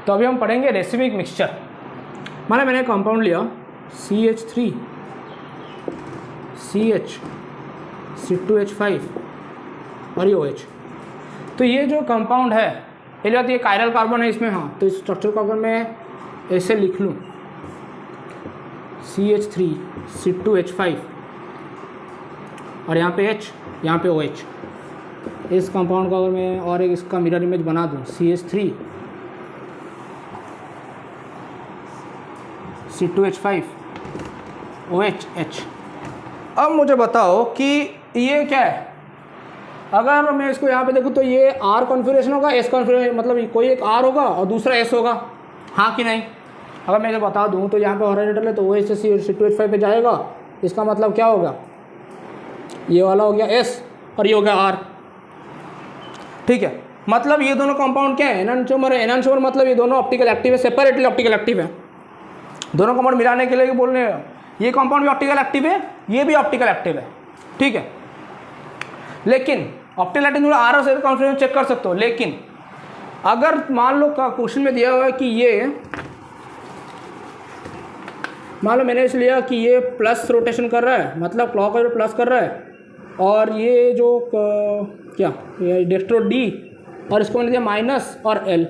तो अभी हम पढ़ेंगे रेसिमिक मिक्सचर। माना मैंने कंपाउंड लिया CH3 CH C2H5 और ये OH। तो ये जो कंपाउंड है पहले बात ये कायरल कार्बन है इसमें, हाँ, तो इस स्ट्रक्चर को अगर मैं ऐसे लिख लूँ CH3 C2H5 और यहाँ पे H, यहाँ पे OH, इस कंपाउंड का अगर मैं और एक इसका मिरर इमेज बना दूँ CH3 C2H5 OH। अब मुझे बताओ कि ये क्या है। अगर मैं इसको यहाँ पे देखूँ तो ये R कॉन्फ़िगरेशन होगा, S कॉन्फ़िगरेशन, मतलब कोई एक R होगा और दूसरा S होगा, हाँ कि नहीं। अगर मैं इसे बता दूँ तो यहाँ पे हॉरिजॉन्टल है तो OH से C2H5 पे जाएगा, इसका मतलब क्या होगा, ये वाला हो गया S और ये हो गया R, ठीक है। मतलब ये दोनों कंपाउंड क्या है, एनांशोमर है। एनांशोमर मतलब ये दोनों ऑप्टिकल एक्टिव है, सेपरेटली ऑप्टिकल एक्टिव है। दोनों कंपाउंड मिलाने के लिए बोलने ये कंपाउंड भी ऑप्टिकल एक्टिव है, ये भी ऑप्टिकल एक्टिव है, ठीक है। लेकिन ऑप्टिकल एक्टिव आर और कॉन्फिगरेशन चेक कर सकते हो। लेकिन अगर मान लो क्वेश्चन में दिया हुआ है कि ये, मान लो मैंने इसलिए कि ये प्लस रोटेशन कर रहा है, मतलब क्लॉक वाइज प्लस कर रहा है, और ये जो क्या ये डेस्ट्रो डी और इसको मैंने दिया माइनस और एल।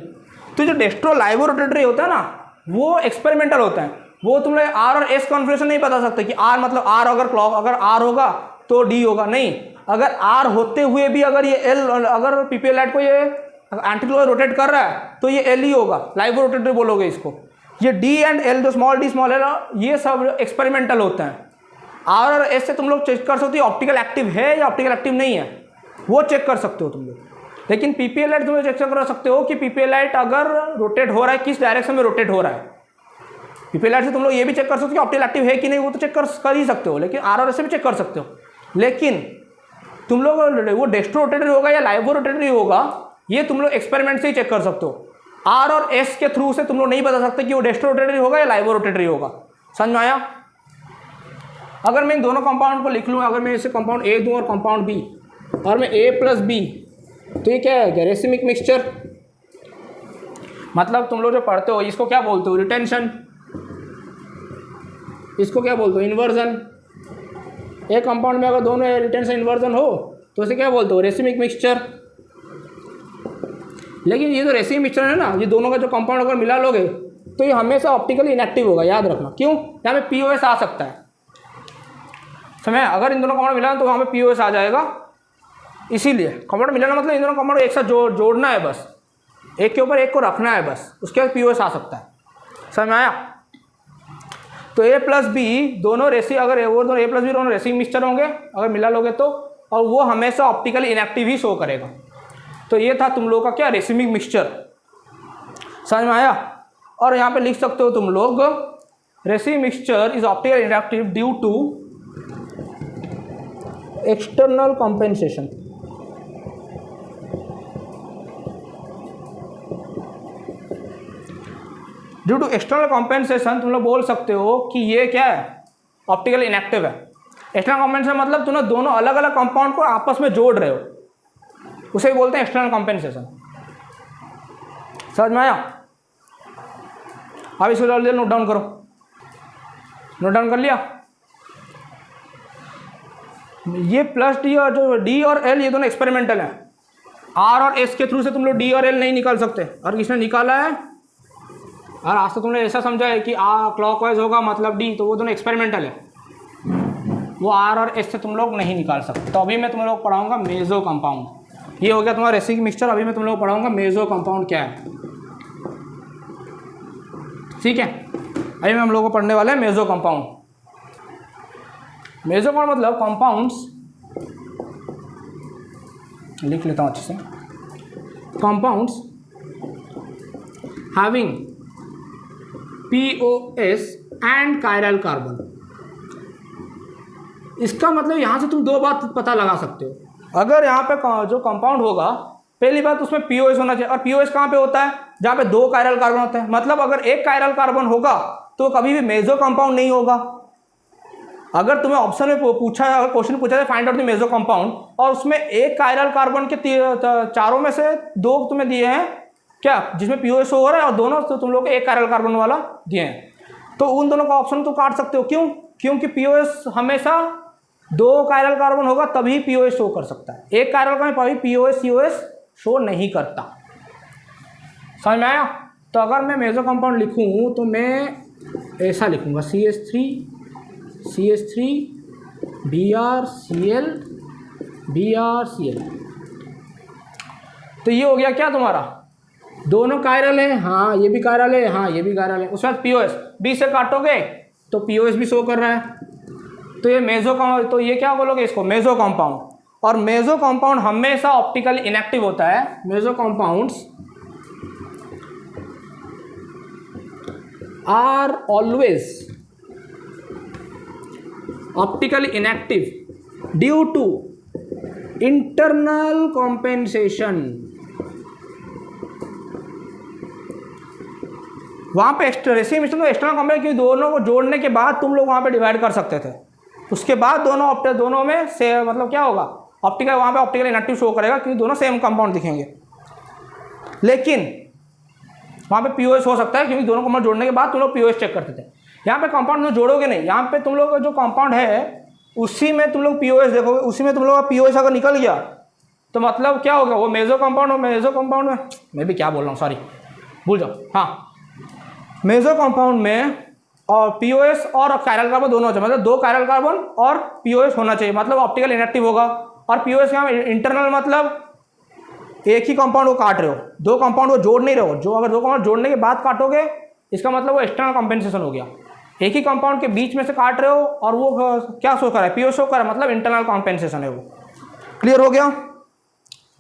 तो जो डेस्ट्रो लाइवो रोटेटरी होता है ना, वो एक्सपेरिमेंटल होता है। वो तुम लोग आर और एस कॉन्फिगरेशन नहीं बता सकते कि आर मतलब आर, अगर क्लॉक अगर आर होगा तो डी होगा, नहीं। अगर आर होते हुए भी अगर ये एल, अगर पीपीएल लाइट को ये एंटी क्लॉक रोटेट कर रहा है तो ये एल ही होगा, लाइवो रोटेटरी बोलोगे इसको। ये डी एंड एल, जो स्मॉल डी स्मॉल एल, ये सब एक्सपेरिमेंटल होता है। आर और एस से तुम लोग चेक कर सकते हो ऑप्टिकल एक्टिव है या ऑप्टिकल एक्टिव नहीं है, वो चेक कर सकते हो तुम लोग। लेकिन पीपीएल लाइट तुम चेक कर सकते हो कि पीपीएल लाइट अगर रोटेट हो रहा है, किस डायरेक्शन में रोटेट हो रहा है। पीपीएल लाइट से तुम लोग ये भी चेक कर सकते हो कि ऑप्टिकल एक्टिव है कि नहीं, वो तो चेक कर ही सकते हो। लेकिन आर और एस से भी चेक कर सकते हो। लेकिन तुम लोग वो डेस्ट्रो रोटेटरी होगा या लाइवो रोटेटरी होगा, ये तुम लोग एक्सपेरिमेंट से ही चेक कर सकते हो। आर और एस के थ्रू से तुम लोग नहीं बता सकते कि वो डेस्ट्रो रोटेटरी होगा या लाइवो रोटेटरी होगा। समझ में आया। अगर मैं इन दोनों कंपाउंड को लिख लूँ, अगर मैं इसे कंपाउंड ए दूँ और कंपाउंड बी, और मैं A प्लस बी, तो ये क्या है, रेसिमिक मिक्सचर। मतलब तुम लोग जो पढ़ते हो इसको क्या बोलते हो, रिटेंशन। इसको क्या बोलते हो, इन्वर्जन। एक कंपाउंड में अगर दोनों रिटेंशन इन्वर्जन हो तो इसे क्या बोलते हो, रेसिमिक मिक्सचर। लेकिन ये जो रेसिमिक मिक्सचर है ना, ये दोनों का जो कंपाउंड अगर मिला लोगे तो ये हमेशा ऑप्टिकली इनएक्टिव होगा, याद रखना। क्यों, यहाँ पे POS आ सकता है। समझ, अगर इन दोनों कंपाउंड मिला तो वहाँ पे POS आ जाएगा। इसीलिए कंपाउंड मिलाना मतलब इन दोनों कंपाउंड एक साथ जोड़ना है, बस एक के ऊपर एक को रखना है, बस उसके बाद POS आ सकता है। समझ में आया। तो A प्लस बी दोनों रेसी, अगर वो दोनों A प्लस बी दोनों रेसिमिक मिक्सचर होंगे अगर मिला लोगे तो, और वो हमेशा ऑप्टिकली इनएक्टिव ही शो करेगा। तो ये था तुम लोगों का क्या, रेसिमिक मिक्सचर। समझ में आया। और यहाँ पे लिख सकते हो तुम लोग, racemic mixture is optically inactive due to external compensation. Due to external compensation तुम लोग बोल सकते हो कि ये क्या है, ऑप्टिकल इनएक्टिव है। एक्सटर्नल कॉम्पेंसेशन मतलब तुम लोग दोनों अलग अलग कंपाउंड को आपस में जोड़ रहे हो, उसे बोलते हैं एक्सटर्नल कॉम्पेंसेशन। समझ में आया। अब इसको जल्दी नोट डाउन करो। नोट डाउन कर लिया। ये प्लस डी और जो डी और एल, ये दोनों एक्सपेरिमेंटल हैं। आर और एस के थ्रू से तुम लोग डी और एल नहीं निकाल सकते, और किसने निकाला है, और आज तो तुमने ऐसा समझा है कि क्लॉकवाइज होगा मतलब डी, तो वो दोनों एक्सपेरिमेंटल है, वो आर और एस से तुम लोग नहीं निकाल सकते। तो अभी मैं तुम लोग पढ़ाऊंगा मेजो कंपाउंड। ये हो गया तुम्हारा रेसिमिक मिक्सचर। अभी मैं तुम लोग पढ़ाऊंगा मेजो कंपाउंड क्या है, ठीक है। अभी हम लोग को पढ़ने वाले हैं मेजो कंपाउंड। मेजो कंपाउंड मतलब कंपाउंड्स, लिख लेता हूँ अच्छे से, compounds having POS and chiral carbon. इसका मतलब यहाँ से तुम दो बात पता लगा सकते हो। अगर यहाँ पे जो कंपाउंड होगा, पहली बात उसमें POS होना चाहिए, और POS कहाँ पे होता है, जहाँ पे दो कायरल कार्बन होते हैं। मतलब अगर एक कायरल कार्बन होगा तो कभी भी मेजो कंपाउंड नहीं होगा। अगर तुम्हें ऑप्शन में पूछा, अगर क्वेश्चन पूछा है find out the meso compound, और उसमें एक कायरल कार्बन के चारों में से दो तुम्हें दिए हैं क्या, जिसमें पीओएस हो रहा है और दोनों तो तुम लोग एक कायरल कार्बन वाला दिए हैं, तो उन दोनों का ऑप्शन तो काट सकते हो। क्यों? क्योंकि पीओएस हमेशा 2 कायरल कार्बन होगा तभी पीओएस शो कर सकता है, एक कायरल कार्बन कभी पीओएस सीओएस शो नहीं करता। समझ में आया? तो अगर मैं मेजो कंपाउंड लिखूं तो मैं ऐसा लिखूंगा CH3 BrCl BrCl। तो ये हो गया क्या तुम्हारा, दोनों कायरल है, हाँ ये भी कायरल है, हाँ ये भी कायरल है। उसके बाद पीओएस, बी से काटोगे तो पीओएस भी शो कर रहा है, तो ये मेजो कंपाउंड, तो ये क्या बोलोगे इसको, मेजो कंपाउंड। और मेजो कंपाउंड हमेशा ऑप्टिकली इनएक्टिव होता है। Meso compounds are always optically inactive due to internal compensation. वहाँ पे रेसिम तो एक्सटर्नल कॉम्पेंसेशन, क्योंकि दोनों को जोड़ने के बाद तुम लोग वहाँ पे डिवाइड कर सकते थे, उसके बाद दोनों में से मतलब क्या होगा, ऑप्टिकल, वहाँ पे ऑप्टिकल इनएक्टिव शो करेगा क्योंकि दोनों सेम कंपाउंड दिखेंगे। लेकिन वहाँ पे पीओएस हो सकता है क्योंकि दोनों कंपाउंड जोड़ने के बाद तुम लोग पीओएस चेक करते थे। यहाँ पे कंपाउंड में जोड़ोगे नहीं, यहाँ पे तुम लोग का जो कंपाउंड है उसी में तुम लोग पीओएस देखोगे, उसी में तुम लोग का पीओएस अगर निकल गया तो मतलब क्या होगा, वो मेजो कंपाउंड और मेजो कंपाउंड में, मैं भी क्या बोल रहा हूँ सॉरी भूल जाओ, हाँ मेजो कंपाउंड में और पीओएस और कायरल कार्बन दोनों हो, मतलब 2 कायरल कार्बन और पीओएस होना चाहिए, मतलब ऑप्टिकल इनएक्टिव होगा। और पीओएस का इंटरनल मतलब एक ही कंपाउंड को काट रहे हो, 2 कंपाउंड को जोड़ नहीं रहे हो, जो अगर 2 कंपाउंड जोड़ने के बाद काटोगे इसका मतलब वो एक्सटर्नल कॉम्पेंसेशन हो गया। एक ही कंपाउंड के बीच में से काट रहे हो और वो क्या शो कर रहा है, पीओएस शो कर रहा है, मतलब इंटरनल कॉम्पेंसेशन है वो। क्लियर हो गया?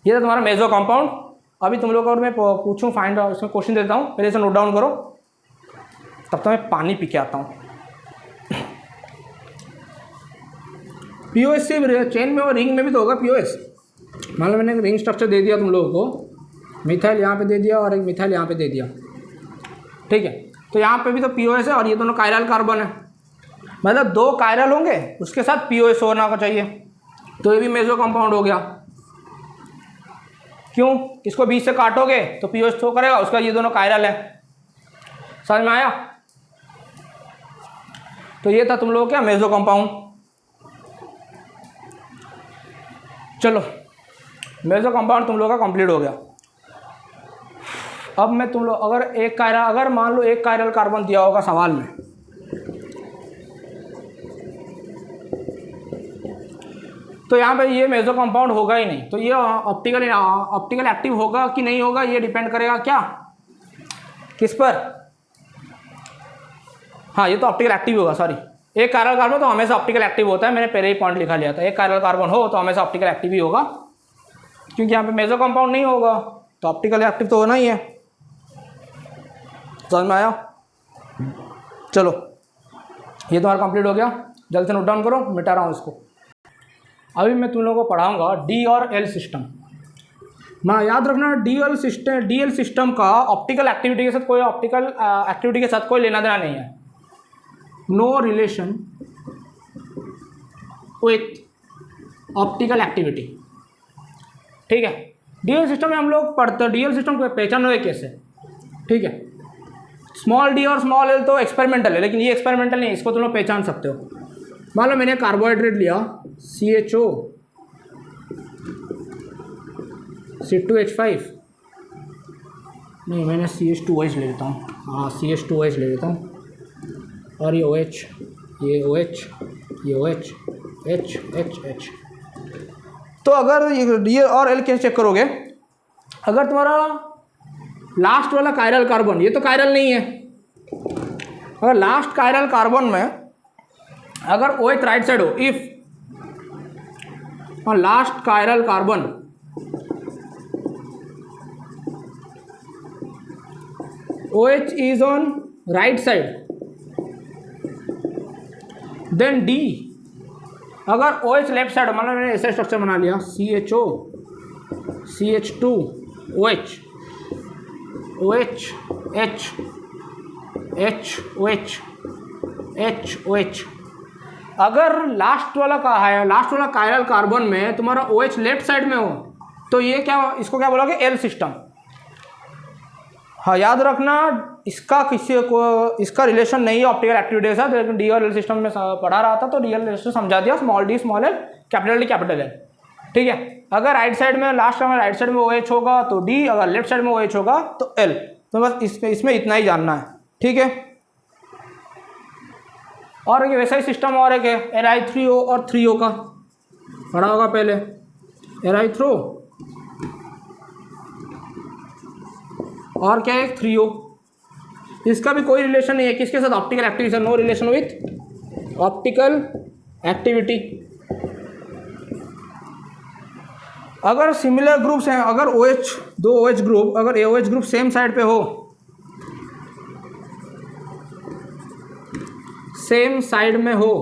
ये था तुम्हारा मेजो कंपाउंड। अभी तुम लोग और मैं पूछूं फाइंड, इसमें क्वेश्चन देता हूँ, पहले इसे नोट डाउन करो, तब तक मैं पानी पी के आता हूँ। पीओएस से चेन में और रिंग में भी तो होगा पीओएस। मान लो मैंने एक रिंग स्ट्रक्चर दे दिया तुम लोगों को, मिथाइल यहाँ पे दे दिया और एक मिथाइल यहाँ पे दे दिया, ठीक है, तो यहाँ पे भी तो पीओएस है और ये दोनों कायरल कार्बन है, मतलब 2 कायरल होंगे उसके साथ पीओएस होना चाहिए, तो ये भी मेजो कंपाउंड हो गया। क्यों? इसको बीच से काटोगे तो पीओएस शो करेगा, उसका ये दोनों कायरल है। समझ में आया? तो ये था तुम लोगों क्या, मेजो कंपाउंड। चलो मेजो कंपाउंड तुम लोगों का कंप्लीट हो गया। अब मैं तुम लोग अगर मान लो एक कायरल कार्बन दिया होगा सवाल में, तो यहाँ पे ये मेजो कंपाउंड होगा ही नहीं, तो ये ऑप्टिकल एक्टिव होगा कि नहीं होगा ये डिपेंड करेगा क्या, किस पर, हाँ ये तो ऑप्टिकल एक्टिव होगा, सॉरी एक कायरल कार्बन तो हमेशा ऑप्टिकल एक्टिव होता है, मैंने पहले ही पॉइंट लिखा लिया था, एक कायरल कार्बन हो तो हमेशा ऑप्टिकल एक्टिव ही होगा, क्योंकि यहाँ पे मेजो कंपाउंड नहीं होगा तो ऑप्टिकल एक्टिव तो होना ही है। समझ में आया? चलो ये तुम्हारा कंप्लीट हो गया, जल्द से नोट डाउन करो, मिटा रहा हूँ इसको। अभी मैं तुम लोगों को पढ़ाऊँगा डी और एल सिस्टम। मैं याद रखना डीएल सिस्टम का ऑप्टिकल एक्टिविटी के साथ कोई लेना देना नहीं है, no relation with optical activity, ठीक है। डीएल सिस्टम में हम लोग पढ़ते हैं, डीएल सिस्टम को पहचानोगे कैसे, ठीक है। स्मॉल डी और स्मॉल एल तो एक्सपेरिमेंटल है, लेकिन ये एक्सपेरिमेंटल नहीं है, इसको तुम लोग पहचान सकते हो। मान लो मैंने कार्बोहाइड्रेट लिया CHO C2H5, नहीं मैंने CH2OH ले लेता हूँ, हाँ CH2OH ले लेता हूँ, और ये OH, ये OH, ये OH, H H H। तो अगर ये डी और एल कैसे चेक करोगे, अगर तुम्हारा लास्ट वाला कायरल कार्बन, ये तो कायरल नहीं है, अगर लास्ट कायरल कार्बन में अगर OH राइट साइड हो, if last chiral carbon OH is on right side, then D, अगर OH लेफ्ट साइड, मतलब मैंने ऐसा स्ट्रक्चर बना लिया CHO CH2 OH OH H H OH H OH, अगर लास्ट वाला कायरल कार्बन में तुम्हारा OH लेफ्ट साइड में हो तो ये क्या, इसको क्या बोलोगे, एल सिस्टम। हाँ याद रखना, इसका किसी को इसका रिलेशन नहीं है ऑप्टिकल एक्टिविटी से, लेकिन डी और एल सिस्टम में पढ़ा रहा था तो डी एल रिलेशन समझा दिया, small D small L capital D capital L. ठीक है, अगर राइट साइड में लास्ट में राइट साइड में ओ एच होगा तो डी, अगर लेफ्ट साइड में ओ एच होगा तो एल। तो बस इसमें इतना ही जानना है। ठीक है, और एक वैसा ही सिस्टम और एक है Li3O और 3O का, पढ़ा होगा पहले। Li3O और क्या है 3O, इसका भी कोई रिलेशन नहीं है किसके साथ, optical activity, no relation with optical activity. अगर सिमिलर ग्रुप्स हैं, अगर OH दो OH ग्रुप, अगर AOH ग्रुप सेम साइड पे हो, सेम साइड में हो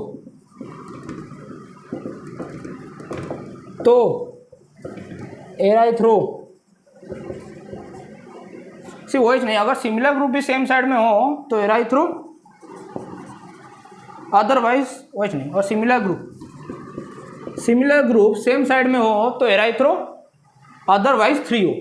तो Li3O, सिर्फ OH नहीं, अगर सिमिलर ग्रुप भी सेम साइड में हो तो Li3O, अदरवाइज OH नहीं। और सिमिलर ग्रुप सेम साइड में हो तो Li3O, अदरवाइज 3O।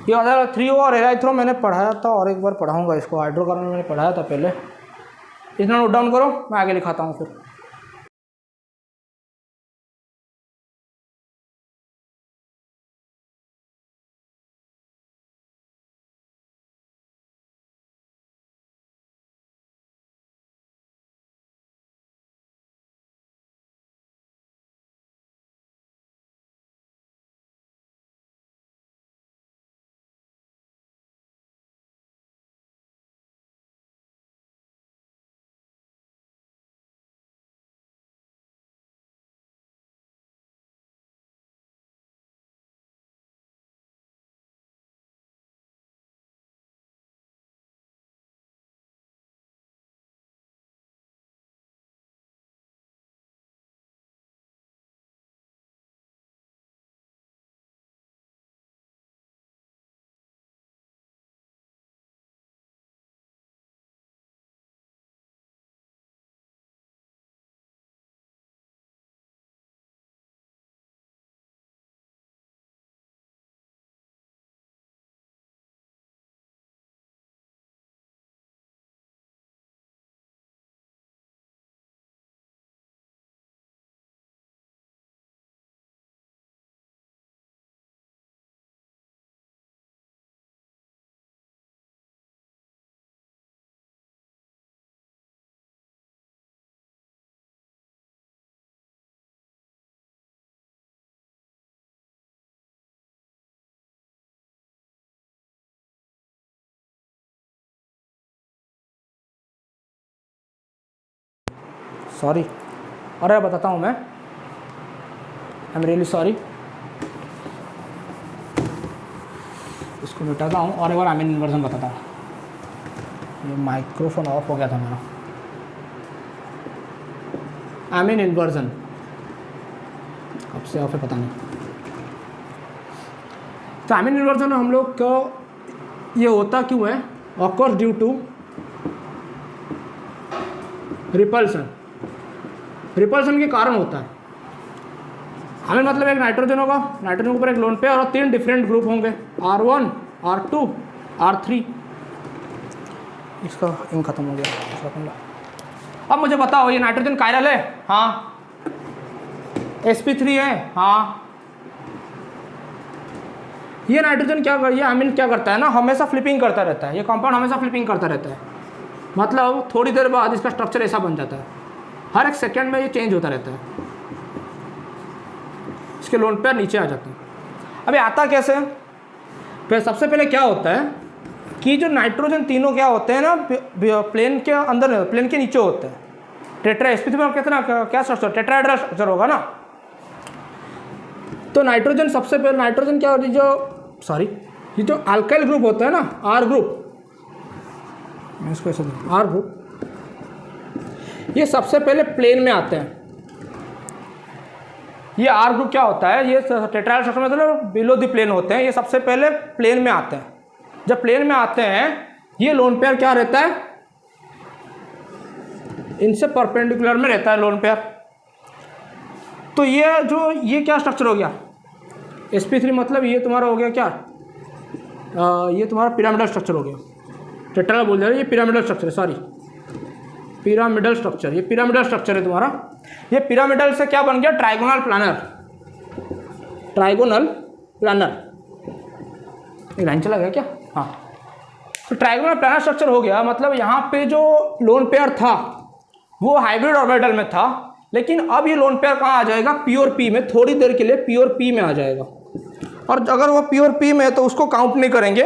ये अदर 3O और Li3O मैंने पढ़ाया था और एक बार पढ़ाऊंगा इसको, हाइड्रोकार्बन मैंने पढ़ाया था पहले। इतना नोट डाउन करो, मैं आगे लिखाता हूँ फिर। सॉरी, अरे बताता हूँ मैं, आई एम रियली सॉरी। इसको मिटाता हूँ और एक बार आमीन इन्वर्जन बताता हूँ। ये माइक्रोफोन ऑफ हो गया था मेरा। आमीन इन्वर्जन कब से ऑफ है पता नहीं। तो आमीन इन्वर्जन हम लोग को ये होता क्यों है, occurs due to repulsion. Repulsion के कारण होता है। हमें मतलब एक नाइट्रोजन होगा, नाइट्रोजन के ऊपर एक लोन पेयर और 3 डिफरेंट ग्रुप होंगे, R1, R2, R3। इसका इंक खत्म हो गया। अब मुझे बताओ ये नाइट्रोजन कायरल है, हाँ। sp3 है, हाँ। ये नाइट्रोजन क्या कर, ये अमीन क्या करता है ना, हमेशा फ्लिपिंग करता रहता है। ये कंपाउंड हमेशा फ्लिपिंग करता रहता है, मतलब थोड़ी देर बाद इसका स्ट्रक्चर ऐसा बन जाता है। हर एक सेकेंड में ये चेंज होता रहता है, इसके लोन पेयर नीचे आ जाते हैं। अभी आता कैसे, फिर सबसे पहले क्या होता है कि जो नाइट्रोजन तीनों क्या होते हैं ना, प्लेन के अंदर, प्लेन के नीचे होते हैं। टेट्रा sp3 में कितना क्या स्ट्रक्चर, टेट्राहेड्रल स्ट्रक्चर होगा ना। तो नाइट्रोजन सबसे पहले, नाइट्रोजन क्या होती है, जो सॉरी ये जो अल्काइल ग्रुप होता है ना, R ग्रुप, मैं इसको ऐसे R ग्रुप, ये सबसे पहले प्लेन में आते हैं। ये R ग्रुप क्या होता है, ये टेट्राहेड्रल स्ट्रक्चर में मतलब बिलो द प्लेन होते हैं। ये सबसे पहले प्लेन में आते हैं। जब प्लेन में आते हैं, ये लोन पेयर क्या रहता है, इनसे परपेंडिकुलर में रहता है लोन पेयर। तो ये जो ये क्या स्ट्रक्चर हो गया, sp3 मतलब ये तुम्हारा हो गया क्या, ये तुम्हारा पिरामिडल स्ट्रक्चर हो गया, टेट्रा बोल रहे हैं, ये पिरामिडल स्ट्रक्चर है, सॉरी पिरामिडल स्ट्रक्चर, ये पिरामिडल स्ट्रक्चर है तुम्हारा। ये पिरामिडल से क्या बन गया, trigonal planner, trigonal planner, line चला गया क्या, हाँ। तो ट्राइगोनल प्लानर स्ट्रक्चर हो गया, मतलब यहाँ पे जो लोन पेयर था वो हाइब्रिड ऑर्बिटल में था, लेकिन अब ये लोन पेयर कहाँ आ जाएगा, प्योर पी में, थोड़ी देर के लिए प्योर पी में आ जाएगा। और अगर वो प्योर पी में है तो उसको काउंट नहीं करेंगे।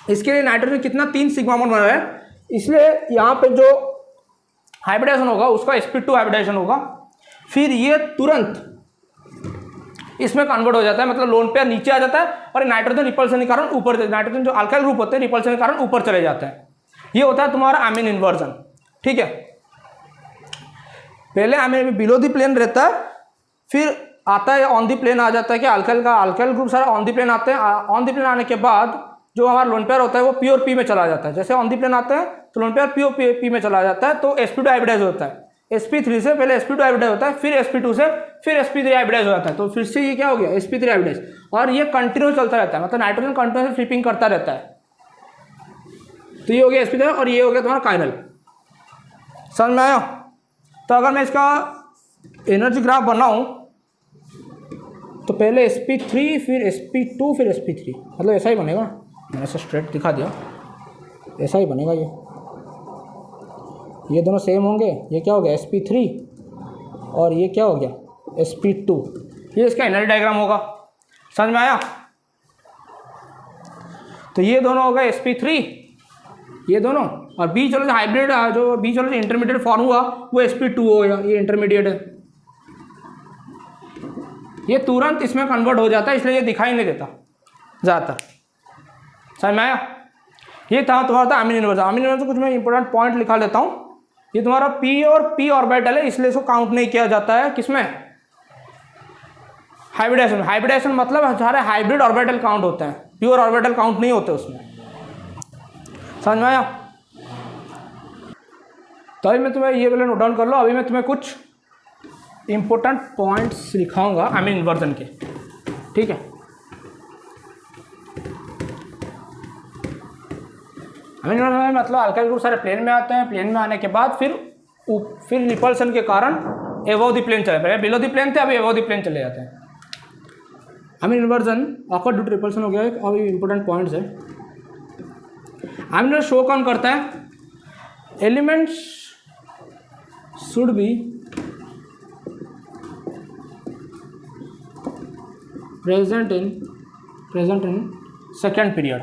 इसके लिए नाइट्रोजन कितना 3 सिग्मा बॉन्ड बना है, इसलिए यहाँ पे जो हाइब्रिडेशन होगा उसका sp2 हाइब्रिडेशन होगा, फिर ये तुरंत इसमें कन्वर्ट हो जाता है, मतलब लोन पेयर नीचे आ जाता है और नाइट्रोजन रिपल्सन के कारण ऊपर, नाइट्रोजन जो अल्काइल ग्रुप होते हैं रिपल्सन के कारण ऊपर चले जाते हैं। ये होता है तुम्हारा अमीन इन्वर्जन, ठीक है। पहले अमीन बिलो द प्लेन रहता है, फिर आता है ऑन दी प्लेन आ जाता है कि अल्काइल ग्रुप सारा ऑन दी प्लेन आते हैं। ऑन दी प्लेन आने के बाद जो हमारा लोन पेयर होता है वो प्योर पी में चला जाता है। जैसे ऑन दी प्लेन आते हैं तो लोन पेयर प्योर पी में चला जाता है, तो sp2 हाइब्रिडाइज होता है। sp3 से पहले sp2 हाइब्रिडाइज होता है, फिर sp2 से फिर sp3 हाइब्रिडाइज हो जाता है, तो फिर से ये क्या हो गया, sp3 हाइब्रिडाइज। और ये कंटिन्यूस चलता रहता है, मतलब नाइट्रोजन कंटिन्यूस फ्लिपिंग करता रहता है। तो ये हो गया sp3 और ये हो गया तुम्हारा काइनल, समझ में आया। तो अगर मैं इसका एनर्जी ग्राफ बनाऊं तो पहले sp3 फिर sp2 फिर sp3, मतलब ऐसा ही बनेगा, मैंने ऐसा स्ट्रेट दिखा दिया, ऐसा ही बनेगा। ये दोनों सेम होंगे, ये क्या हो गया sp3 और ये क्या हो गया sp2, ये इसका एनर्जी डायग्राम होगा, समझ में आया। तो ये दोनों हो गए sp3, ये दोनों, और बीच वाला जो हाइब्रिड जो बीच वाला जो इंटरमीडिएट फॉर्म हुआ वो sp2 हो गया, ये इंटरमीडिएट है। ये तुरंत इसमें कन्वर्ट हो जाता है, इसलिए ये दिखाई नहीं देता ज़्यादातर, समझ में आया। ये था तुम्हारा था अमीन इन्वर्जन। अमीन इन्वर्जन कुछ मैं इंपॉर्टेंट पॉइंट लिखा लेता हूँ। ये तुम्हारा p और p ऑर्बिटल है, इसलिए इसको काउंट नहीं किया जाता है किसमें, हाइब्रिडेशन। हाइब्रिडेशन मतलब सारे हाइब्रिड ऑर्बिटल काउंट होते हैं, प्योर ऑर्बिटल काउंट नहीं होते उसमें, समझ में आया। तो अभी मैं तुम्हें ये वाले नोट डाउन कर लो। अभी मैं तुम्हें कुछ इंपॉर्टेंट पॉइंट्स लिखाऊंगा अमीन इन्वर्जन के, ठीक है। अमीन इन्वर्जन मतलब अल्काइल ग्रुप सारे प्लेन में आते हैं, प्लेन में आने के बाद फिर रिपल्सन के कारण एबव द प्लेन चले, पहले बिलो द प्लेन थे, अभी एबव द प्लेन चले जाते हैं। Amine inversion occurred due to repulsion हो गया। अभी इंपॉर्टेंट पॉइंट्स है। अमीन इन्वर्जन शो कौन करता है, elements should be present in second period.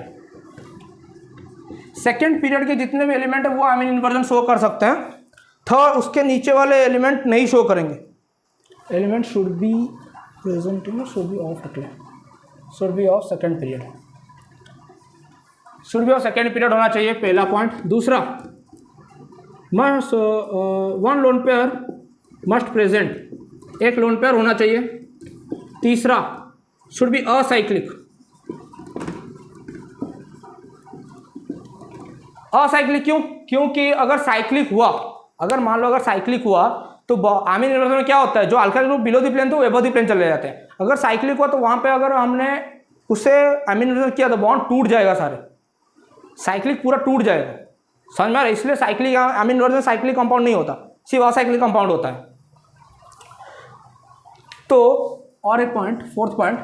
Second period के जितने भी एलिमेंट है वो अमीन इन्वर्जन शो कर सकते हैं। थर्ड उसके नीचे वाले एलिमेंट नहीं शो करेंगे। Element should be present in, should be of second period, should be of second period होना चाहिए, पहला पॉइंट। दूसरा, one lone pair must present, एक लोन पेयर होना चाहिए। तीसरा, शुड बी असाइक्लिक, असाइक्लिक क्यों, क्योंकि अगर साइक्लिक हुआ, अगर मान लो अगर साइक्लिक हुआ तो अमीन इन्वर्जन में क्या होता है, जो alkyl group below the plane तो एबव द प्लेन चले जाते हैं। अगर साइक्लिक हुआ तो वहाँ पे अगर हमने उससे अमीन इन्वर्जन किया तो बॉन्ड टूट जाएगा, सारे साइक्लिक पूरा टूट जाएगा, समझ में आ रहा है। इसलिए साइक्लिक अमीन इन्वर्जन साइक्लिक कंपाउंड नहीं होता, सिर्फ असाइक्लिक कंपाउंड होता है। तो और एक point, fourth point,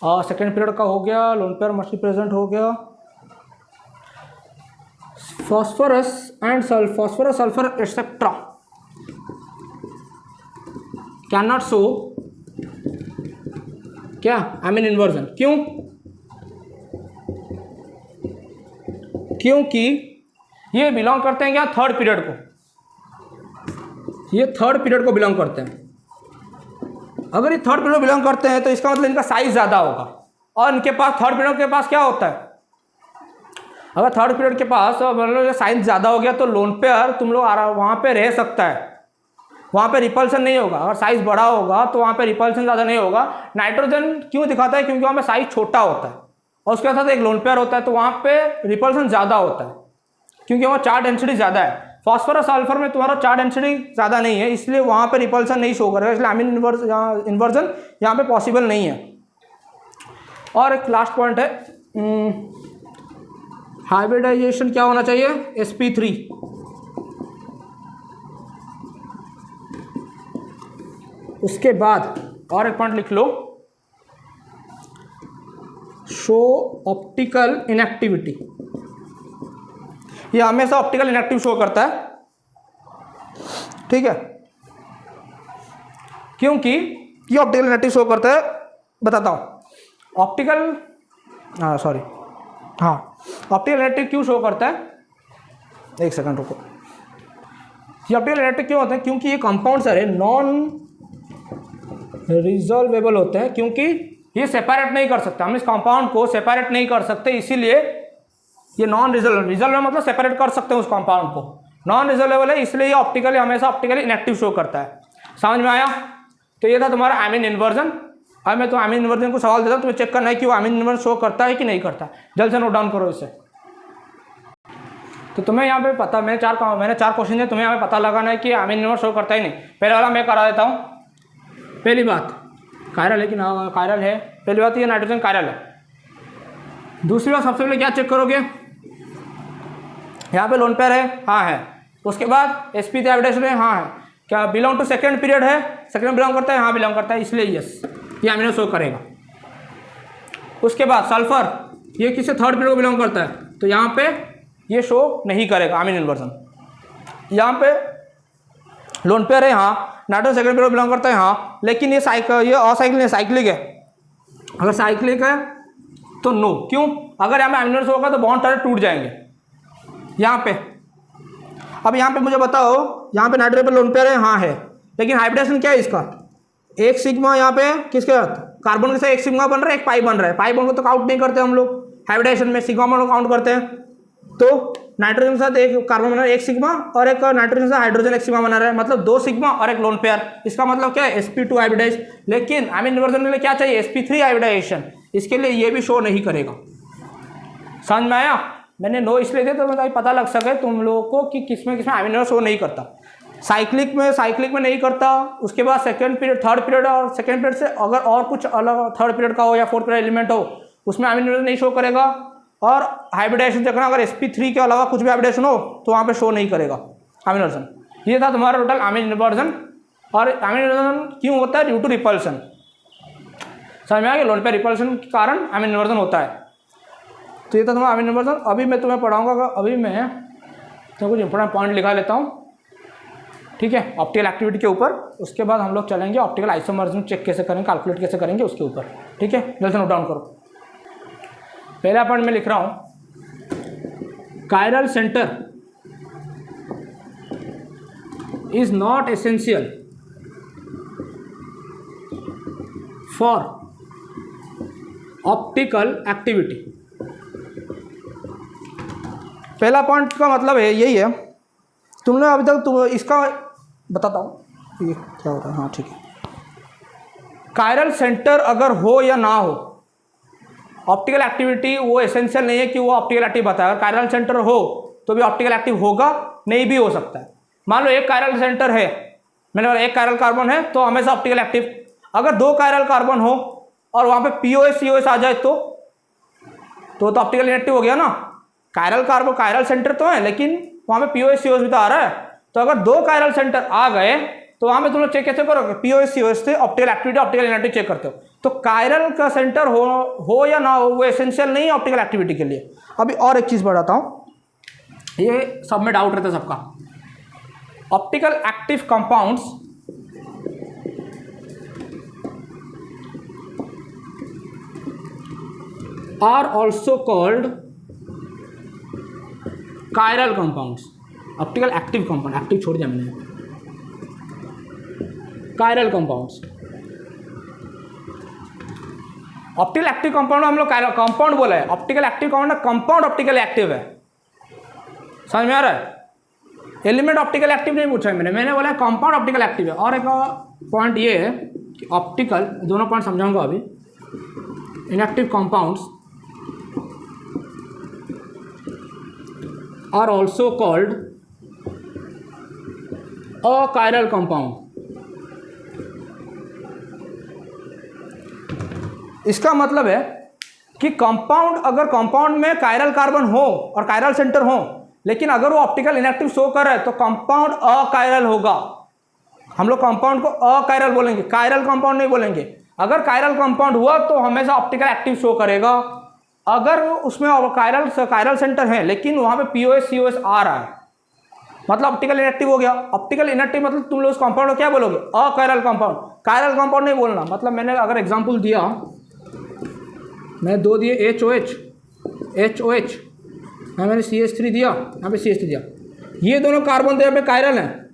second period का हो गया, lone pair must be present हो गया। phosphorus and sulfur etc. cannot show क्या अमीन इन्वर्जन। क्यों, क्योंकि ये बिलोंग करते हैं क्या, थर्ड पीरियड को, ये थर्ड पीरियड को बिलोंग करते हैं। अगर ये थर्ड पीरियड को बिलोंग करते हैं तो इसका मतलब इनका साइज ज़्यादा होगा, और इनके पास थर्ड पीरियड के पास क्या होता है, अगर थर्ड पीरियड के पास मतलब साइज ज़्यादा हो गया तो लोन पेयर तुम लोग वहाँ पे रह सकता है, वहाँ पे रिपल्सन नहीं होगा। अगर साइज बड़ा होगा तो वहाँ पे रिपल्सन ज़्यादा नहीं होगा। नाइट्रोजन क्यों दिखाता है, क्योंकि वहाँ पे साइज छोटा होता है और उसके साथ एक लोन पेयर होता है, तो वहाँ पे रिपल्सन ज़्यादा होता है क्योंकि वहाँ चार्ज डेंसिटी ज़्यादा है। फॉस्फोरस सल्फर में तुम्हारा चार्ज डेंसिटी ज़्यादा नहीं है, इसलिए वहाँ पे रिपल्सन नहीं शो करेगा, इसलिए अमीन इन्वर्जन यहाँ पे पॉसिबल नहीं है। और एक लास्ट पॉइंट है, हाइब्रिडाइजेशन क्या होना चाहिए, sp3। उसके बाद और एक पॉइंट लिख लो, शो ऑप्टिकल इनएक्टिविटी। ये हमेशा ऑप्टिकल इनएक्टिव शो करता है, ठीक है, क्योंकि ये ऑप्टिकल इनएक्टिव शो करता है, बताता हूँ ऑप्टिकल, ऑप्टिकल इनएक्टिव क्यों शो करता है, एक सेकंड रुको। ये ऑप्टिकल इनएक्टिव क्यों होते हैं, क्योंकि ये कंपाउंड सारे नॉन रिजॉल्वेबल होते हैं, क्योंकि ये सेपरेट नहीं कर सकते, हम इस कंपाउंड को सेपरेट नहीं कर सकते, इसीलिए ये नॉन रिजॉल्वेबल मतलब सेपरेट कर सकते हैं उस कंपाउंड को, नॉन रिजॉल्वेबल है, इसलिए ये ऑप्टिकली हमेशा ऑप्टिकली इनएक्टिव शो करता है। समझ में आया? तो ये था तुम्हारा आमीन इन्वर्जन। अब मैं तो आमीन इन्वर्जन को सवाल देता हूँ, तुम्हें चेक करना है कि वो आमीन इन्वर्जन शो करता है कि नहीं करता। जल्द से नोट डाउन करो इसे। तो तुम्हें यहाँ पे पता, मैंने चार क्वेश्चन है, तुम्हें यहाँ पे पता लगाना है कि आमीन इन्वर्जन शो करता ही नहीं। पहले वाला मैं करा देता हूँ। पहली बात कायरल है कि ना कायरल है, पहली बात ये नाइट्रोजन कायरल है। दूसरी बात सबसे पहले क्या चेक करोगे, यहाँ पे लोन पेयर है, हाँ है। उसके बाद sp3 हाइब्रिडाइजेशन है, हाँ है। क्या बिलोंग टू सेकेंड पीरियड है, सेकेंड बिलोंग करता है, हाँ बिलोंग करता है, इसलिए यस ये अमीनो शो करेगा। उसके बाद सल्फर, ये किसे थर्ड पीरियड को बिलोंग करता है, तो यहाँ पे ये शो नहीं करेगा आमीन इन्वर्जन। यहाँ पे लोन पेयर है, हाँ, नाइट्रोजन सेकेंड पीरियड को बिलोंग करता है, हाँ, लेकिन ये असाइक्लिक है, साइक्लिक है। अगर साइक्लिक है तो नो, क्यों, अगर यहाँ पे अमीनो शो होगा तो बॉन्ड टायर टूट जाएंगे यहाँ पे। अब यहाँ पे मुझे बताओ, यहाँ पे नाइट्रोजन पे लोन पेयर है, हाँ है, लेकिन हाइब्रिडेशन क्या है इसका, एक सिग्मा यहाँ पे किसके साथ, कार्बन के साथ एक सिग्मा बन रहा है, एक पाई बन रहा है। पाई बॉन्ड को तो काउंट नहीं करते हम लोग हाइब्रिडेशन में, सिग्मा बॉन्ड को काउंट करते हैं। तो नाइट्रोजन के साथ एक कार्बन बना रहा है, एक सिग्मा, और एक नाइट्रोजन से हाइड्रोजन एक सिग्मा बना रहा है, मतलब दो सिग्मा और एक लोन पेयर। इसका मतलब क्या है, sp2 हाइब्रिडाइज। लेकिन आमीन इन्वर्जन के लिए क्या चाहिए, sp3 हाइब्रिडाइजेशन, इसके लिए ये भी शो नहीं करेगा। समझ में आया? मैंने नो इसलिए दिया तो मतलब पता लग सके तुम लोगों को कि किसमें आमीन इन्वर्जन शो नहीं करता। साइक्लिक में नहीं करता। उसके बाद सेकंड पीरियड, थर्ड पीरियड और सेकंड पीरियड से अगर और कुछ अलग थर्ड पीरियड का हो या फोर्थ पीरियड एलिमेंट हो, उसमें आमीन इन्वर्जन नहीं शो करेगा। और हाइब्रिडाइजेशन चेक करना, अगर sp3 के अलावा कुछ भी हाइब्रिडाइजेशन हो तो वहाँ पे शो नहीं करेगा आमीन इन्वर्जन। ये था तुम्हारा टोटल आमीन इन्वर्जन। और आमीन इन्वर्जन क्यों होता है, ड्यू टू रिपल्सन। समझ में आ गया, लोन पेयर रिपल्सन के कारण आमीन इन्वर्जन होता है। तो ये था तुम्हारा आमीन इन्वर्जन। अभी मैं तुम्हें पढ़ाऊंगा, अभी मैं तो कुछ इंपॉर्टेंट पॉइंट लिखा लेता हूँ, ठीक है, ऑप्टिकल एक्टिविटी के ऊपर। उसके बाद हम लोग चलेंगे ऑप्टिकल आइसोमरिज्म चेक कैसे करेंगे, कैलकुलेट कैसे करेंगे उसके ऊपर, ठीक है। जल्द से नोट डाउन करो। पहला पॉइंट मैं लिख रहा हूँ, chiral centre is not essential for optical activity. पहला पॉइंट का मतलब है यही है। तुमने अभी तक इसका बताता हूँ ये क्या होता है, हाँ ठीक है। कायरल सेंटर अगर हो या ना हो, ऑप्टिकल एक्टिविटी वो एसेंशियल नहीं है कि वो ऑप्टिकल एक्टिव बताए। अगर कायरल सेंटर हो तो भी ऑप्टिकल एक्टिव होगा, नहीं भी हो सकता है। मान लो एक कायरल सेंटर है, मैंने बोला एक कायरल कार्बन है तो हमेशा ऑप्टिकल एक्टिव। अगर दो कायरल कार्बन हो और वहाँ पे POS COS आ जाए तो ऑप्टिकल इनएक्टिव हो गया ना। कायरल कार्बन कायरल सेंटर तो है, लेकिन वहाँ पे POS COS भी तो आ रहा है। तो अगर दो कायरल सेंटर आ गए तो वहाँ पे तुम लोग चेक कैसे करोगे, POS COS से optical activity optical inactive check करते हो। तो कायरल का सेंटर हो या ना हो वो एसेंशियल नहीं है ऑप्टिकल एक्टिविटी के लिए। अभी और एक चीज़ बताता हूँ, ये सब में डाउट रहता है सबका। Optical active compounds are also called chiral compounds. Optical active compound, active छोड़ दिया मैंने, chiral compounds. Optical active compound हम लोग कायरल कंपाउंड बोला है, optical active compound optical active है। समझ में आ रहा है? एलिमेंट ऑप्टिकल एक्टिव नहीं पूछा है मैंने बोला कंपाउंड ऑप्टिकल एक्टिव है। और एक पॉइंट ये है कि ऑप्टिकल, दोनों पॉइंट समझाऊंगा अभी। Inactive compounds are also called achiral compound. इसका मतलब है कि कंपाउंड, अगर कंपाउंड में कायरल कार्बन हो और कायरल सेंटर हो, लेकिन अगर वो ऑप्टिकल इनएक्टिव शो कर रहा है तो कंपाउंड अकायरल होगा। हम लोग कंपाउंड को अकायरल बोलेंगे, कायरल कंपाउंड नहीं बोलेंगे। अगर कायरल कंपाउंड हुआ तो हमेशा ऑप्टिकल एक्टिव शो करेगा। अगर उसमें कायरल सेंटर है लेकिन वहाँ पे पीओएस सीओएस आ रहा है, मतलब ऑप्टिकल इनएक्टिव हो गया। ऑप्टिकल इनएक्टिव मतलब तुम लोग उस कंपाउंड को क्या बोलोगे? Achiral compound. कायरल कंपाउंड नहीं बोलना। मतलब मैंने अगर एग्जांपल दिया, मैं 2 दिए HOH, मैंने CH3 दिया, यहाँ पे CH3 दिया, ये दोनों कार्बन तो यहाँ पे कायरल है,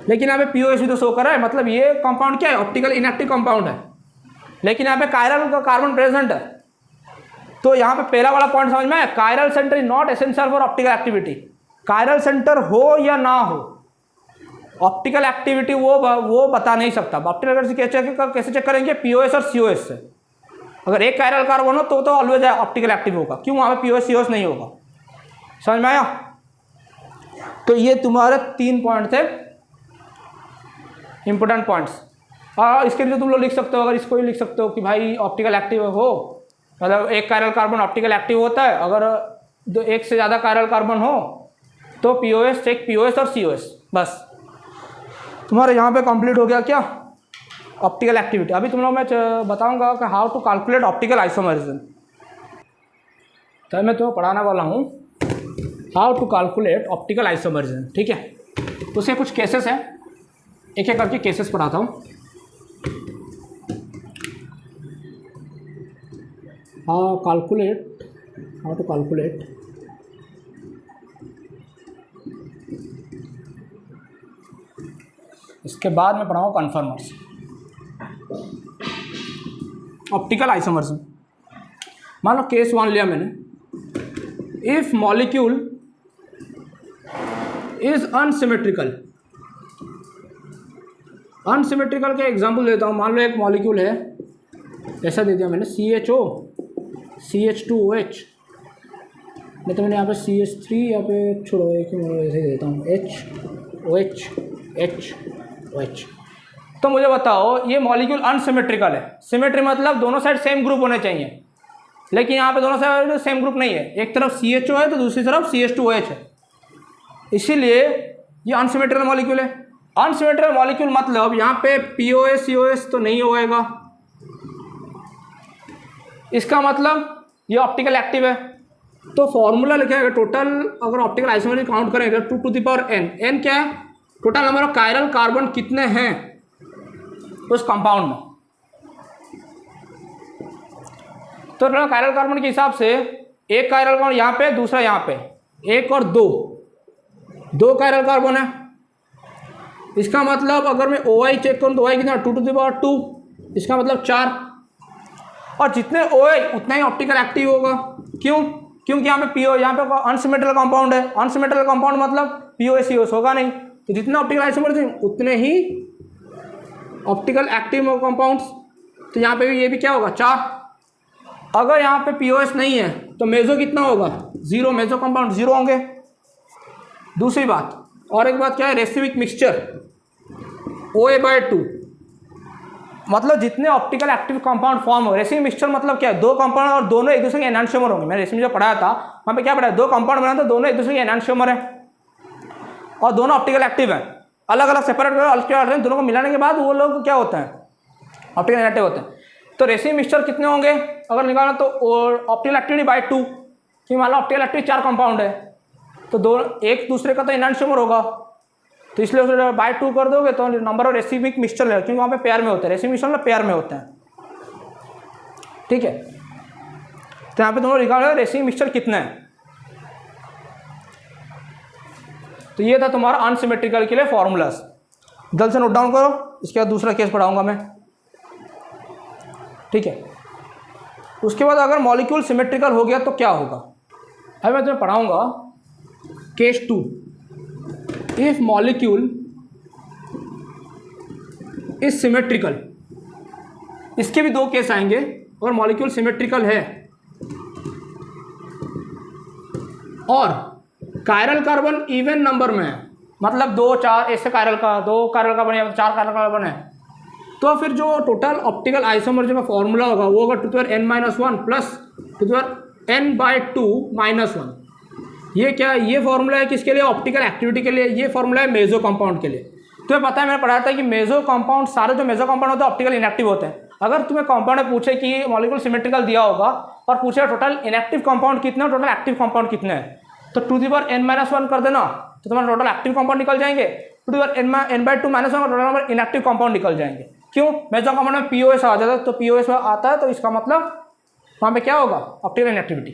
लेकिन यहाँ पे पीओएस भी तो शो कर रहा है। मतलब ये कंपाउंड क्या है? ऑप्टिकल इनएक्टिव कंपाउंड है, लेकिन यहाँ पे कायरल का कार्बन प्रेजेंट है। तो यहाँ पे पहला वाला पॉइंट समझ में आया, chiral centre is not essential for optical activity. Chiral centre हो या ना हो, ऑप्टिकल एक्टिविटी वो बता नहीं सकता। ऑप्टिकल कैसे चेक करेंगे? पीओएस और सीओएस से। अगर एक कायरल कार्बन हो तो ऑलवेज ऑप्टिकल एक्टिव होगा। क्यों? वहाँ पे पीओएस सीओएस नहीं होगा। समझ में आया? तो ये तुम्हारे 3 पॉइंट थे, इंपॉर्टेंट पॉइंट्स। और इसके लिए तुम लोग लिख सकते हो, अगर इसको ही लिख सकते हो कि भाई ऑप्टिकल एक्टिव हो, मतलब एक कायरल कार्बन ऑप्टिकल एक्टिव होता है। अगर एक से ज़्यादा कायरल कार्बन हो तो पीओएस, चेक पीओएस और सीओएस। बस तुम्हारे यहाँ पे कंप्लीट हो गया क्या? Optical activity. अभी तुम लोग मैं बताऊंगा कि how to calculate optical isomerism. तो मैं तुम्हें पढ़ाने वाला हूँ how to calculate optical isomerism. ठीक है, उसके कुछ केसेस हैं, एक एक करके केसेस पढ़ाता हूँ। हाउ टू कैलकुलेट इसके बाद मैं पढ़ाऊँगा कन्फर्मर्स, ऑप्टिकल आइसोमरिज्म। मान लो केस 1 लिया मैंने, if molecule is unsymmetrical. Unsymmetrical के एग्जांपल देता हूँ। मान लो एक मॉलिक्यूल है, ऐसा दे दिया मैंने, CHO CH2OH, नहीं तो मैंने यहाँ पे CH3, यहाँ पे छोड़ो, एक ऐसे दे देता हूँ HOH। तो मुझे बताओ ये मॉलिक्यूल अनसिमेट्रिकल है। सिमेट्री मतलब दोनों साइड सेम ग्रुप होने चाहिए, लेकिन यहाँ पे दोनों साइड सेम ग्रुप नहीं है। एक तरफ CHO है तो दूसरी तरफ CH2OH है, इसीलिए ये अनसिमेट्रिकल मॉलिक्यूल है। अनसिमेट्रिकल मॉलिक्यूल मतलब यहाँ पे पीओएस सीओएस तो नहीं होएगा, इसका मतलब ये ऑप्टिकल एक्टिव है। तो फॉर्मूला लिखा है टोटल, अगर ऑप्टिकल आइसोमरिज्म काउंट करेंगे 2 to the power n। n क्या है? Total number of chiral carbon कितने हैं उस कंपाउंड में। तो कायरल कार्बन के हिसाब से एक कायरल कार्बन यहाँ पे, दूसरा यहाँ पे, 1 और 2 कायरल कार्बन है। इसका मतलब अगर मैं OI चेक करूँ तो OI कितना? 2 to the power 2, इसका मतलब 4। और जितने OI उतना ही ऑप्टिकल एक्टिव होगा। क्यों? क्योंकि यहाँ पे पीओ, यहाँ पे अनसिमेट्रिकल कंपाउंड है। अनसिमेट्रिकल कंपाउंड मतलब पीओएस सीओएस होगा नहीं, तो जितना ऑप्टिकल आइसोमरिज्म उतने ही ऑप्टिकल एक्टिव कंपाउंड्स। तो यहाँ पे भी ये भी क्या होगा? 4। अगर यहाँ पे पीओएस नहीं है तो मेजो कितना होगा? 0। मेजो कंपाउंड 0 होंगे। दूसरी बात, और एक बात क्या है? रेसिमिक मिक्सचर OA/2, मतलब जितने ऑप्टिकल एक्टिव कंपाउंड फॉर्म हो। रेसिमिक मिक्सचर मतलब क्या है? 2 कंपाउंड और दोनों एक दूसरे के एनांशियोमर होंगे। मैंने रेसिमिक जो पढ़ाया था वहाँ पे क्या पढ़ाया? 2 कंपाउंड बना तो दोनों एक दूसरे के एनांशियोमर है और दोनों ऑप्टिकल एक्टिव है। अलग अलग सेपरेट कर दोनों को मिलाने के बाद वो लोग क्या होते हैं? ऑप्टिकल इनएक्टिव होते हैं। तो रेसिमिक मिक्सचर कितने होंगे अगर निकालना? तो ऑप्टिकल एक्टिविटी बाय 2, कि मान लो ऑप्टिकल एक्टिविटी 4 कंपाउंड है तो दो एक दूसरे का तो एनांशियोमर होगा, तो इसलिए उसे बाय 2 कर दोगे तो नंबर ऑफ रेसिमिक मिक्सचर लगेगा, क्योंकि वहाँ पे पेयर में होता है। रेसिमिक मिक्सचर मतलब पेयर में होते हैं। ठीक है, तो यहाँ पे दोनों लिखा हुआ है रेसिमिक मिक्सचर कितना है। तो ये था तुम्हारा अनसिमेट्रिकल के लिए फॉर्मूलाज। जल्द से नोट डाउन करो, इसके बाद दूसरा केस पढ़ाऊंगा मैं। ठीक है, उसके बाद अगर मॉलिक्यूल सिमेट्रिकल हो गया तो क्या होगा? अभी मैं तुम्हें पढ़ाऊंगा case 2। If molecule is symmetrical, इसके भी 2 केस आएंगे। अगर मॉलिक्यूल सिमेट्रिकल है और कायरल कार्बन इवन नंबर में है, मतलब 2 4 ऐसे कायरल का 2 कायरल कार्बन या 4 कायरल कार्बन है, तो फिर जो टोटल ऑप्टिकल आइसोमर्स का फॉर्मूला होगा वो होगा two to n-1 plus two to n/2 -1। ये क्या है, ये फॉर्मूला है किसके लिए, ऑप्टिकल एक्टिविटी के लिए। ये फॉर्मूला है मेजो कंपाउंड के लिए। तुम्हें पता है मैंने पढ़ाया था कि मेजो कंपाउंड, सारे जो मेजो कंपाउंड होते हैं ऑप्टिकल इनएक्टिव होते हैं। अगर तुम्हें कंपाउंड में पूछे कि मॉलिक्यूल सिमेट्रिकल दिया होगा और पूछे टोटल इनएक्टिव कंपाउंड कितने और टोटल एक्टिव कंपाउंड कितने हैं, तो टू दी पावर n-1 कर देना तो तुम्हारा टोटल एक्टिव कंपाउंड निकल जाएंगे। टू दी पावर n/2 -1 का टोटल नंबर इनएक्टिव कंपाउंड निकल जाएंगे। क्यों, मेजो कंपाउंड में POS आ जाता है, तो POS आता है तो इसका मतलब वहाँ पे क्या होगा, ऑप्टिकल इनएक्टिविटी।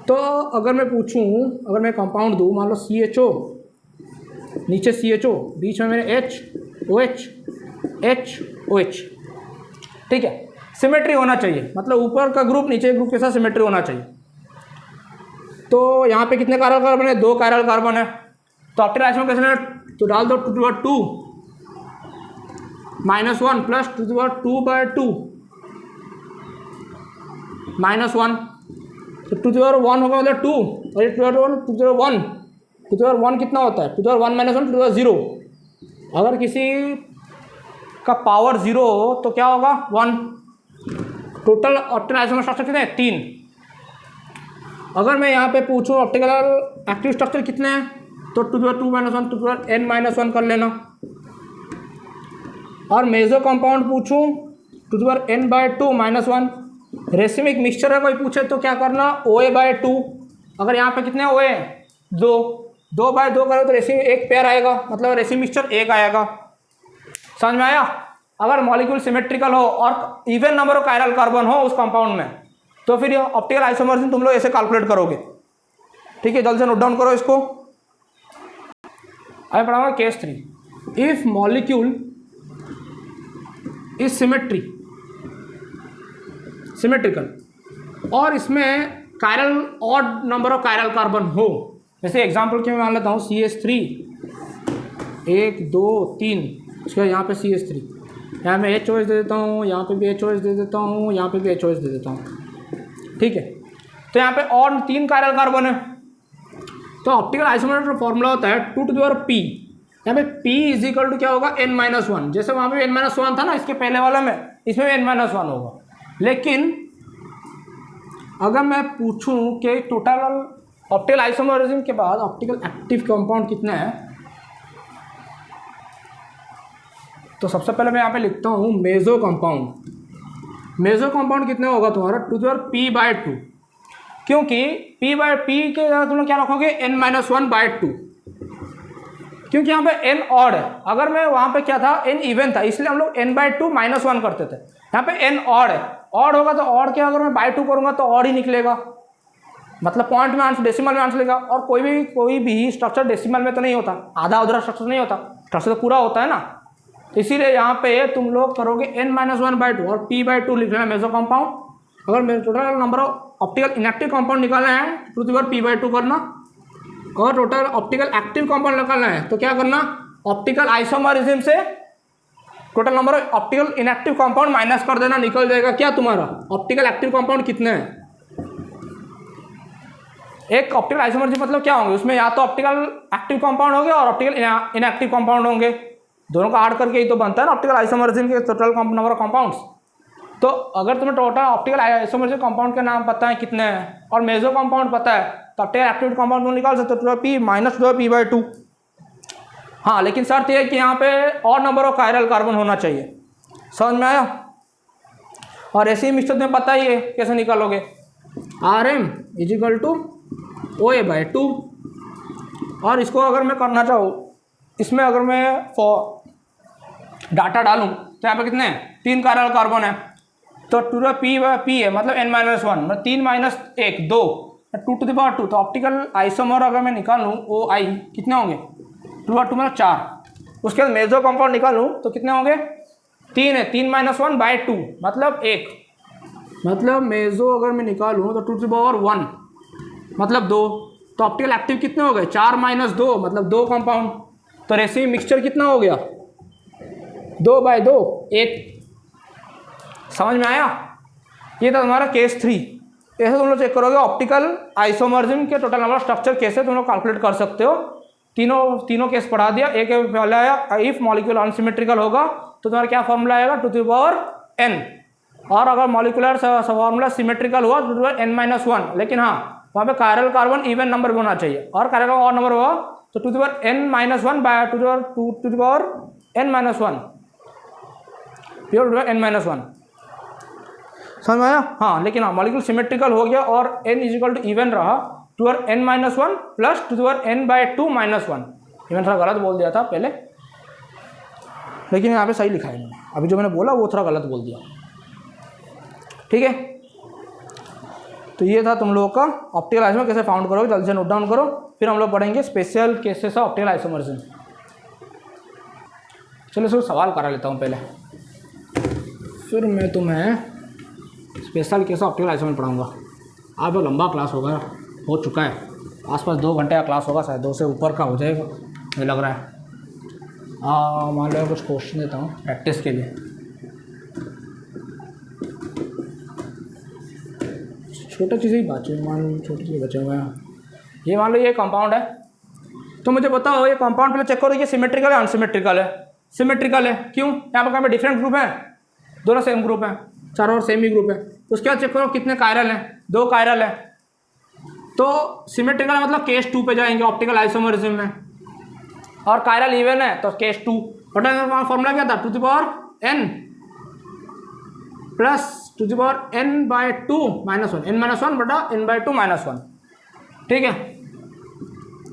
तो अगर मैं पूछूं, अगर मैं कंपाउंड दूँ, मान लो CHO, नीचे CHO, बीच में मेरे H OH, ठीक है, सिमेट्री होना चाहिए, मतलब ऊपर का ग्रुप नीचे ग्रुप के साथ सिमेट्री होना चाहिए। तो यहाँ पे कितने कायरल कार्बन है, 2 कायरल कार्बन है। तो ऑप्टिकल आइसोमर कैसे, तो डाल दो 2 -1 प्लस 2/2 -1, तो 2/1 होगा मतलब 2, और ये 2/1 कितना होता है, 2/1 -1 2/0। अगर किसी का पावर 0 हो तो क्या होगा, 1। टोटल ऑप्टिकल आइसोमर स्ट्रक्चर कितने हैं, 3। अगर मैं यहाँ पे पूछूँ ऑप्टिकल एक्टिव स्ट्रक्चर कितने हैं, तो 2/2 -1 2n-1 कर लेना। और मेजो कंपाउंड पूछूँ 2n/2 -1। रेसिमिक मिक्सचर है कोई पूछे तो क्या करना, OA/2। अगर यहाँ पे कितने OA हैं, 2/2 करो तो रेसिम एक पेयर आएगा, मतलब रेसिम मिक्सचर 1 आएगा। समझ में आया। अगर मॉलिक्यूल सिमेट्रिकल हो और even number of chiral carbon हो उस कंपाउंड में, तो फिर ऑप्टिकल आइसोमर्स तुम लोग ऐसे कैलकुलेट करोगे। ठीक है, जल्द से नोट डाउन करो इसको। अब पढ़ाऊंगा case 3। If molecule is symmetrical और इसमें chiral odd number of chiral carbon हो, जैसे एग्जांपल के मैं मान लेता हूँ CH3 1 2 3, उसके बाद यहाँ पे CH3, यहाँ मैं HOH दे देता हूँ, यहाँ पे भी HOH दे देता हूँ, यहाँ पे भी HOH दे देता हूँ। ठीक है, तो यहाँ पे और 3 कायरल कार्बन है। तो ऑप्टिकल आइसोमर का फॉर्मूला होता है 2 to the power p। यहाँ पे p इज इक्वल टू क्या होगा, n-1। जैसे वहाँ पे n-1 था ना इसके पहले वाला में, इसमें भी n-1 होगा। लेकिन अगर मैं पूछूं कि टोटल ऑप्टिकल आइसोमरिज्म के बाद ऑप्टिकल एक्टिव कंपाउंड कितने हैं, तो सबसे पहले मैं यहाँ पे लिखता हूँ मेजो कंपाउंड। मेजो कंपाउंड कितने होगा तुम्हारा, 2 to the power p/2, क्योंकि p/p के तुम लोग क्या रखोगे, n-1/2, क्योंकि यहाँ पे n ऑड है। अगर मैं वहाँ पे क्या था, n इवन था, इसलिए हम लोग n/2 -1 करते थे। यहाँ पे n ऑड है, ऑड होगा तो ऑड क्या, अगर मैं बाय 2 करूँगा तो ऑड ही निकलेगा, मतलब पॉइंट में आंसर, डेसिमल में आंसर लेगा। और कोई भी स्ट्रक्चर डेसिमल में तो नहीं होता, आधा उधरा स्ट्रक्चर नहीं होता, स्ट्रक्चर तो पूरा होता है ना। इसीलिए यहाँ पे तुम लोग करोगे n-1/2 और p/2 लिख लेना मेजो कंपाउंड। अगर मेरे total number of optical inactive compound निकालना है तो p/2 करना, और टोटल ऑप्टिकल एक्टिव कंपाउंड निकालना है तो क्या करना, ऑप्टिकल आइसोमरिज्म से total number of optical inactive compound minus कर देना, निकल जाएगा क्या तुम्हारा ऑप्टिकल एक्टिव कंपाउंड कितने हैं। एक ऑप्टिकल आइसोमरिज्म मतलब क्या होंगे, उसमें या तो ऑप्टिकल एक्टिव कंपाउंड होंगे और ऑप्टिकल इनएक्टिव कंपाउंड होंगे, दोनों का ऐड करके ही तो बनता है ना ऑप्टिकल आइसोमरिज्म के टोटल नंबर ऑफ कंपाउंड्स। तो अगर तुम्हें टोटल ऑप्टिकल आइसोमरिज्म कंपाउंड के नाम पता है कितने हैं और मेजो कंपाउंड पता है, तो ऑप्टिकल एक्टिव कंपाउंड को निकाल सकते हो, p -p/2। हाँ, लेकिन शर्त यह है कि यहाँ पे और नंबर ऑफ कायरल कार्बन होना चाहिए। समझ में आया। और ऐसे ही मिक्सचर तुम्हें पता ही है कैसे निकालोगे, RM = OA/2। और इसको अगर मैं करना चाहूँ, इसमें अगर मैं डाटा डालूँ तो यहाँ पे कितने हैं, 3 कायरल कार्बन है, तो 2 to the p है, मतलब n-1, मतलब 3 - 1 2, 2 to the power 2। तो ऑप्टिकल आइसोमर अगर मैं निकालूँ OI कितने होंगे, 2/2 मतलब 4। उसके बाद मेजो कंपाउंड निकालूँ तो कितने होंगे, 3 है, 3 - 1/2 मतलब 1, मतलब मेजो अगर मैं निकालूँ तो 2 to the power 1 मतलब 2। तो ऑप्टिकल एक्टिव कितने हो गए, 4 - 2 मतलब 2 कंपाउंड। तो रेसिमी मिक्सचर कितना हो गया, 2/2 1। समझ में आया। ये था तुम्हारा केस 3। ऐसे तुम लोग चेक करोगे ऑप्टिकल आइसोमरिज्म के टोटल नंबर स्ट्रक्चर कैसे तुम लोग कैलकुलेट कर सकते हो। तीनों केस पढ़ा दिया। एक पहला आया, इफ मॉलिक्यूल अनसिमेट्रिकल होगा तो तुम्हारा क्या फॉर्मूला आएगा, टू द पावर n। और अगर मॉलिकुलर फॉर्मूला सिमेट्रिकल हुआ तो टू द पावर n-1। लेकिन हाँ, वहाँ पे कायरल कार्बन इवन नंबर भी होना चाहिए, और कायरल कार्बन और नंबर हुआ तो two the power n-1 by two the power n-1, pure two the power n-1। समझ में आया? हाँ, लेकिन हाँ मॉलिक्यूल सिमेट्रिकल हो गया और n इजिकल टू इवन रहा, two the power n-1 plus two the power n/2-1। Even थोड़ा गलत बोल दिया था पहले, लेकिन यहाँ पे सही लिखा है मैंने। अभी जो मैंने बोला वो थोड़ा गलत बोल दिया। ठीक है, तो ये था तुम लोगों का ऑप्टिकल आइसोमर कैसे फाउंड करोगे, जल्दी से नोट डाउन करो। फिर हम लोग पढ़ेंगे special cases of optical isomerism. चलो इसको सवाल करा लेता हूँ पहले, फिर मैं तुम्हें special case of optical isomer पढ़ाऊँगा। आप लोग लंबा क्लास होगा, हो चुका है, आसपास 2 घंटे का क्लास होगा, शायद 2 से ऊपर का हो जाएगा मुझे लग रहा है। मान लो कुछ क्वेश्चन देता हूँ प्रैक्टिस के लिए। छोटा चीज़ ही बचे, छोटी चीज़ बचे हुए हैं। ये मान लो ये कंपाउंड है, तो मुझे बताओ ये कंपाउंड पहले चेक करो ये सिमेट्रिकल है अनसिमेट्रिकल है। सिमेट्रिकल है, क्यों? यहाँ पर डिफरेंट ग्रुप हैं, दोनों सेम ग्रुप हैं, चारों और सेम ही ग्रुप है। उसके बाद चेक करो कितने कायरल हैं, 2 कायरल है। तो सिमेट्रिकल मतलब केस 2 पे जाएंगे ऑप्टिकल आइसोमरिज्म में, और कायरल इवन है तो केस 2। फॉर्मूला क्या था, two the power n plus two the power n/2-1, n-1 बटा n/2-1। ठीक है,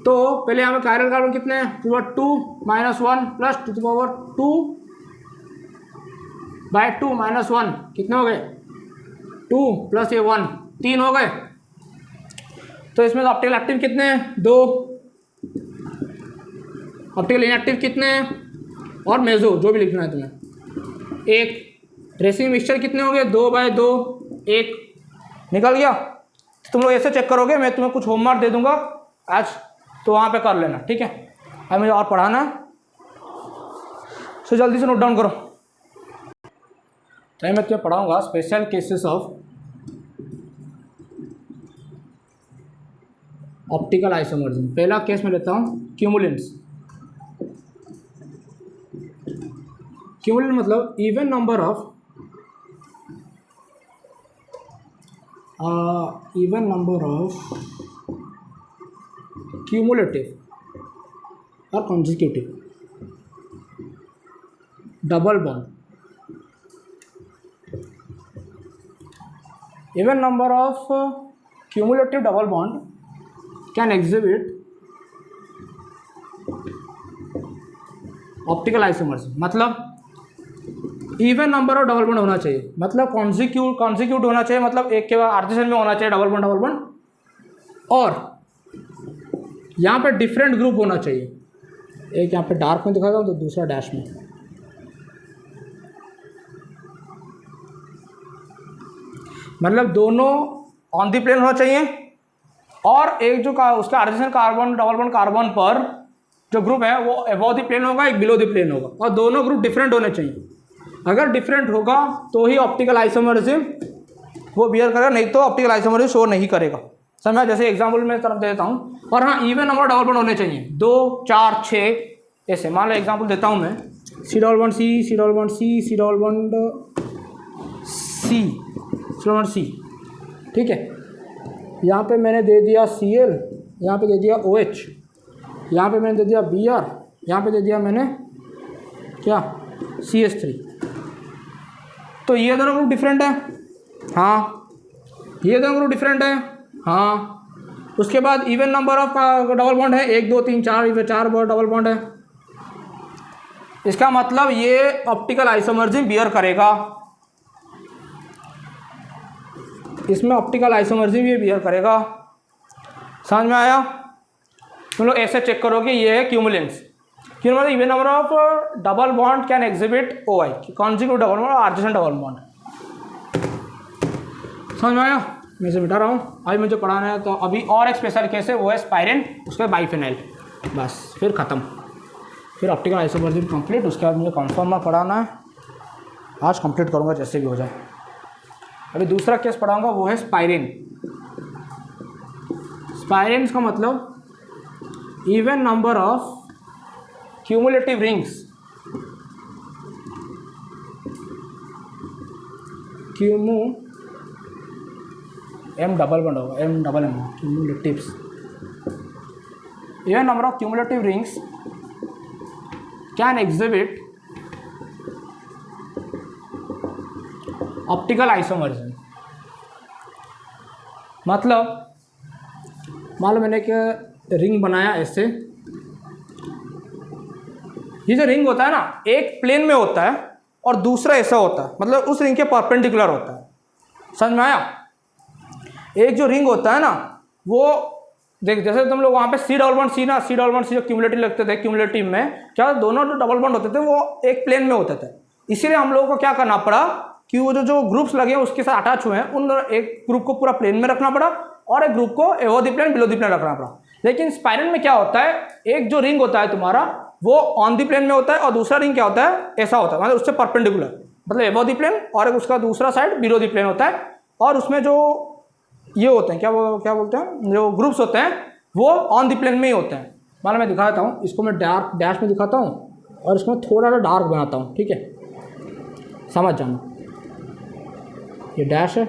तो पहले यहाँ पे कायरल कार्बन कितने हैं, two the power 2-1 plus two the power 2/2-1 कितने हो गए, 2 प्लस ये 1, 3 हो गए। तो इसमें ऑप्टिकल एक्टिव कितने हैं, 2, ऑप्टिकल इनएक्टिव कितने हैं, और मेजो जो भी लिखना है तुम्हें 1। रेसिंग मिक्सचर कितने हो गए, 2/2, 1 निकल गया। तुम लोग ऐसे चेक करोगे, मैं तुम्हें कुछ होमवर्क दे दूंगा आज, तो वहाँ पे कर लेना। ठीक है, अब मुझे और पढ़ाना है, तो जल्दी से नोट डाउन करो। तो मैं तुम्हें पढ़ाऊँगा special cases of optical isomerism. पहला केस में लेता हूँ क्यूमुलेंट्स। क्यूमुलेंट मतलब इवन नंबर ऑफ क्यूमुलेटिव और consecutive double bond. Even number of cumulative double bond can exhibit optical isomerism. मतलब even number of double bond होना चाहिए, मतलब कॉन्जिक्यूट होना चाहिए, मतलब एक के बाद आर्टिशन में होना चाहिए डबल बॉन्ड, और यहाँ पे डिफरेंट ग्रुप होना चाहिए। एक यहाँ पे डार्क में दिखाएगा तो दूसरा डैश में। मतलब दोनों ऑन द प्लेन होना चाहिए, और एक जो उसका artisan carbon double bond carbon पर जो ग्रुप है वो अबव द प्लेन होगा, एक बिलो द प्लेन होगा, और दोनों ग्रुप डिफरेंट होने चाहिए। अगर डिफरेंट होगा तो ही ऑप्टिकल आइसोमरिज्म वो बियर करेगा, नहीं तो ऑप्टिकल आइसोमरिज्म शो नहीं करेगा। समझा? जैसे एग्जांपल मैं तरफ दे देता हूँ। और हाँ, इवन नंबर डबल बॉन्ड होने चाहिए, 2, 4, 6 ऐसे। मान लो एग्जांपल देता हूँ मैं, C double bond C, C double bond C, C double bond C, C double bond C। ठीक है, यहाँ पे मैंने दे दिया Cl, यहाँ पे दे दिया OH, यहाँ पे मैंने दे दिया Br, यहाँ पे दे दिया मैंने क्या CH3। तो ये दोनों ग्रुप डिफरेंट है, हाँ, ये दोनों ग्रुप डिफरेंट है, हाँ। उसके बाद even number of double bond है, 1, 2, 3, 4, 4 डबल बॉन्ड है। इसका मतलब ये ऑप्टिकल आइसोमरिज्म बियर करेगा, इसमें ऑप्टिकल आइसोमरिज्म ये बियर करेगा। समझ में आया? तुम लोग ऐसे चेक करोगे, ये है क्यूमुलेंट्स। क्यों? मतलब even number of double bond can exhibit OI, consecutive double bond और आर्टिशन डबल बॉन्ड। समझ में आया? मैं इसे मिटा रहा हूँ, अभी मुझे पढ़ाना है। तो अभी और एक स्पेशल केस है, वो है स्पाइरेन, उसके बाद बाइफेनाइल, बस फिर ख़त्म। फिर ऑप्टिकल आइसोमरिज्म कंप्लीट। उसके बाद मुझे कॉन्फर्म में पढ़ाना है, आज कंप्लीट करूँगा जैसे भी हो जाए। अभी दूसरा केस पढ़ाऊँगा, वो है स्पाइरेन। स्पाइरेन का मतलब even number of cumulative rings क्यूमू एम डबल बंड होगा, M double M cumulatives, even number of cumulative rings can exhibit optical isomerism. मतलब मान लो मैंने एक रिंग बनाया ऐसे, ये जो रिंग होता है ना एक प्लेन में होता है और दूसरा ऐसा होता है, मतलब उस रिंग के परपेंडिकुलर होता है, समझ में आया। एक जो रिंग होता है ना वो देख, जैसे तुम लोग वहाँ पे सी डबल बॉन्ड सी ना, सी डबल बॉन्ड सी जो क्यूमुलेटिव लगते थे, क्यूमुलेटिव में क्या दोनों जो डबल बॉन्ड होते थे वो एक प्लेन में होते थे, इसीलिए हम लोगों को क्या करना पड़ा कि वो जो ग्रुप्स लगे हैं उसके साथ अटैच हुए हैं, उन एक ग्रुप को पूरा प्लेन में रखना पड़ा और एक ग्रुप को above the plane below the plane रखना पड़ा। लेकिन स्पाइरल में क्या होता है, एक जो रिंग होता है तुम्हारा वो ऑन द प्लेन में होता है और दूसरा रिंग क्या होता है, ऐसा होता है, मतलब उससे परपेंडिकुलर, मतलब एबव द प्लेन, और उसका दूसरा साइड बिलो द प्लेन होता है। और उसमें जो ये होते हैं क्या बोलते हैं, जो ग्रुप्स होते हैं वो ऑन द प्लेन में ही होते हैं। मान मैं दिखाता हूँ, इसको मैं डार्क डैश में दिखाता हूँ और इसको थोड़ा सा डार्क बनाता हूँ, ठीक है, समझ जाना। ये डैश है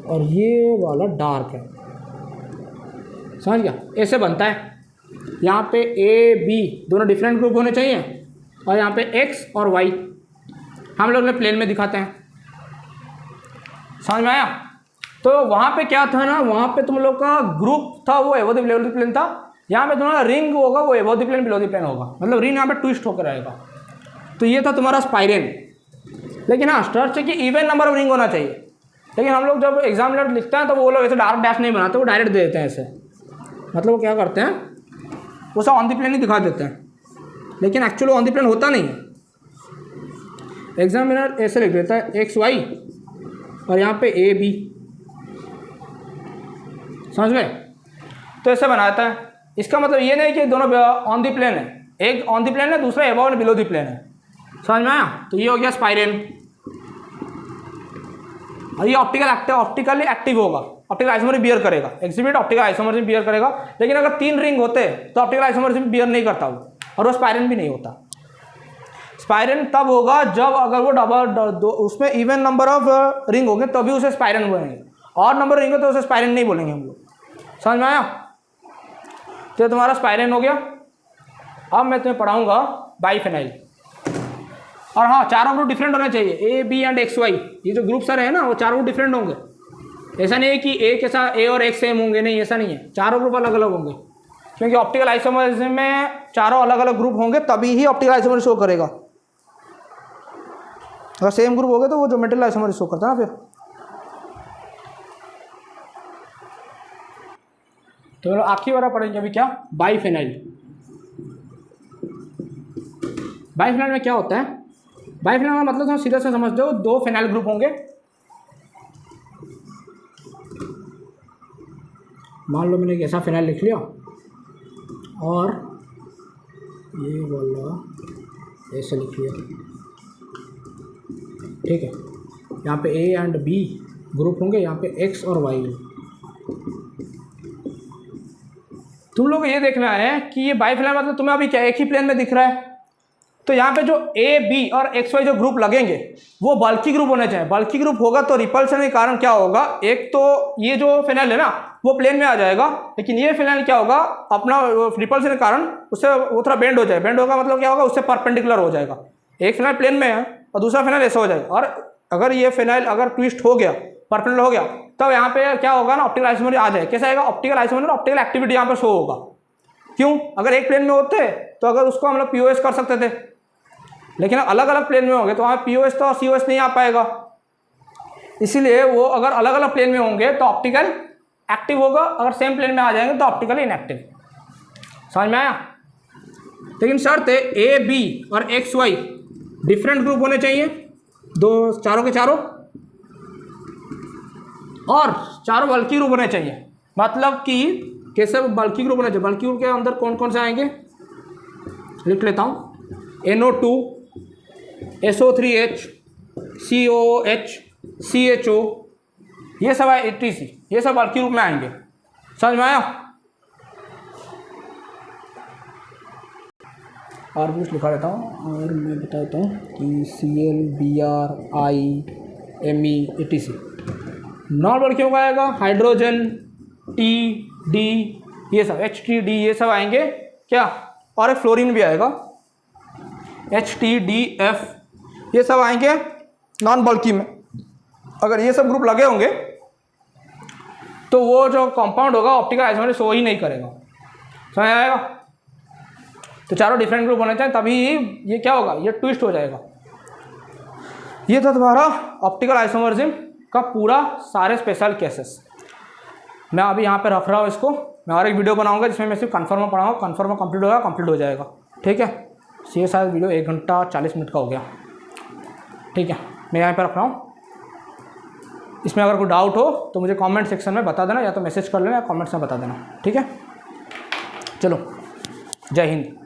और ये वाला डार्क है, समझ गया, ऐसे बनता है। यहाँ पे ए बी दोनों डिफरेंट ग्रुप होने चाहिए और यहाँ पे एक्स और वाई हम लोग ने प्लेन में दिखाते हैं, समझ में आया। तो वहाँ पे क्या था ना, वहाँ पे तुम लोग का ग्रुप था वो एबव द प्लेन था, यहाँ पे तुम्हारा रिंग होगा वो above the plane below the plane होगा, मतलब रिंग यहाँ पे ट्विस्ट होकर रहेगा। तो ये था तुम्हारा स्पाइरल। लेकिन हाँ स्ट्रक्चर की इवन नंबर ऑफ रिंग होना चाहिए, लेकिन हम लोग जब एग्जाम लेटर लिखते हैं तो वो लोग ऐसे डार्क डैश नहीं बनाते, वो डायरेक्ट दे देते हैं ऐसे, मतलब वो क्या करते हैं वो सब ऑन द प्लेन ही दिखा देते हैं, लेकिन एक्चुअली ऑन द प्लेन होता नहीं है। एग्जामिनर ऐसे लिख देता है एक्स वाई और यहाँ पे ए बी, समझ गए। तो ऐसे बनाता है, इसका मतलब ये नहीं कि दोनों ऑन द प्लेन है, एक ऑन द प्लेन है दूसरा एबव और बिलो द प्लेन है, समझ में आया। तो ये हो गया स्पाइरल और ये ऑप्टिकली एक्टिव होगा, ऑप्टिकल आइसोमरिज्म बियर करेगा, एग्जिबिट ऑप्टिकल आइसोमरिज्म बियर करेगा। लेकिन अगर 3 रिंग होते तो ऑप्टिकल आइसोमरिज्म बियर नहीं करता वो, और वो स्पाइरल भी नहीं होता। स्पाइरल तब होगा जब अगर वो उसमें इवन नंबर ऑफ रिंग होंगे तभी उसे स्पाइरल बोलेंगे, और नंबर रिंग हो तो उसे स्पाइरल नहीं बोलेंगे हम लोग, समझ में आया। तो तुम्हारा स्पाइरल हो गया। अब मैं तुम्हें पढ़ाऊंगा बाइफेनाइल, और हाँ चारों ग्रुप डिफरेंट होने चाहिए, A B and X Y, ये जो ग्रुप सारे हैं ना वो चारों ग्रुप डिफरेंट होंगे। ऐसा नहीं है कि ए के साथ ए और एक्स सेम होंगे, नहीं ऐसा नहीं है, चारों ग्रुप अलग अलग होंगे, क्योंकि ऑप्टिकल आइसोमरिज्म में चारों अलग अलग ग्रुप होंगे तभी ही ऑप्टिकल आइसोमरिज्म शो करेगा। अगर सेम ग्रुप हो गए तो वो ज्योमेट्रिकल आइसोमरिज्म शो करता है ना। फिर तो आखिरी वाला पढ़ेंगे अभी क्या, बाइफेनाइल। बाइफेनाइल में क्या होता है, बाइफेनाइल का मतलब तुम सीधा से समझ दो, 2 फेनाइल ग्रुप होंगे। मान लो मैंने एक ऐसा फेनाइल लिख लिया और ये वाला ऐसे लिख लिया, ठीक है। यहाँ पे ए एंड बी ग्रुप होंगे, यहाँ पे एक्स और वाई। तुम लोग ये देखना है कि ये बाइफेनाइल मतलब तुम्हें अभी क्या एक ही प्लेन में दिख रहा है, तो यहाँ पे जो ए बी और एक्स वाई जो ग्रुप लगेंगे वो बल्की ग्रुप होने चाहिए। बल्की ग्रुप होगा तो रिपल्शन के कारण क्या होगा, एक तो ये जो फेनाइल है ना वो प्लेन में आ जाएगा, लेकिन ये फेनाइल क्या होगा अपना रिपल्शन के कारण उससे वो थोड़ा बेंड हो जाएगा। बेंड होगा मतलब क्या होगा, उससे परपेंडिकुलर हो जाएगा। एक फेनाइल प्लेन में है और दूसरा फेनाइल ऐसा हो जाएगा, और अगर ये फेनाइल अगर ट्विस्ट हो गया, परपेंडिकुलर हो गया, तब यहाँ पे क्या होगा ना ऑप्टिकल आइसोमरिज्म आ जाए। कैसे आएगा, ऑप्टिकल आइसोमरिज्म, ऑप्टिकल एक्टिविटी यहाँ पर शो होगा। क्यों, अगर एक प्लेन में होते तो अगर उसको हम लोग पीओएस कर सकते थे, लेकिन अलग अलग प्लेन में होंगे तो वहाँ पीओएस तो और सीओएस नहीं आ पाएगा। इसीलिए वो अगर अलग अलग प्लेन में होंगे तो ऑप्टिकल एक्टिव होगा, अगर सेम प्लेन में आ जाएंगे तो ऑप्टिकल इनएक्टिव। समझ में आया। लेकिन शर्त है ए बी और एक्स वाई डिफरेंट ग्रुप होने चाहिए, दो चारों के चारों, और चारों बल्की ग्रुप होने चाहिए। मतलब कि कैसे बल्की ग्रुप होने चाहिए, बल्की ग्रुप के अंदर कौन कौन से आएंगे लिख लेता हूँ, NO2, SO3H, COOH, CHO, ये सब है ATC, ये सब बल्की ग्रुप में आएंगे। समझ में आया। और कुछ लिखा रहता हूँ और मैं बता देता हूँ कि ClBrIme नॉन बल्कियों का आएगा हाइड्रोजन TD ये सब HTD ये सब आएंगे क्या, और एक फ्लोरीन भी आएगा HTDF ये सब आएंगे नॉन बल्की में। अगर ये सब ग्रुप लगे होंगे तो वो जो कंपाउंड होगा ऑप्टिकल आइसोमर शो ही नहीं करेगा, समझ आएगा। तो चारों डिफरेंट ग्रुप होने चाहिए तभी ये क्या होगा, ये ट्विस्ट हो जाएगा। ये था तुम्हारा ऑप्टिकल आइसोमरिज्म का पूरा सारे स्पेशल केसेस। मैं अभी यहाँ पे रख रहा हूँ इसको, मैं और एक वीडियो बनाऊंगा जिसमें मैं सिर्फ कन्फर्म पढ़ाऊँगा, कन्फर्म कंप्लीट होगा, कंप्लीट हो जाएगा, ठीक है। ये शायद वीडियो 1 घंटा 40 मिनट का हो गया, ठीक है। मैं यहाँ पे रख रहा हूँ। इसमें अगर कोई डाउट हो तो मुझे कमेंट सेक्शन में बता देना, या तो मैसेज कर लेना या कमेंट्स में बता देना, ठीक है। चलो, जय हिंद।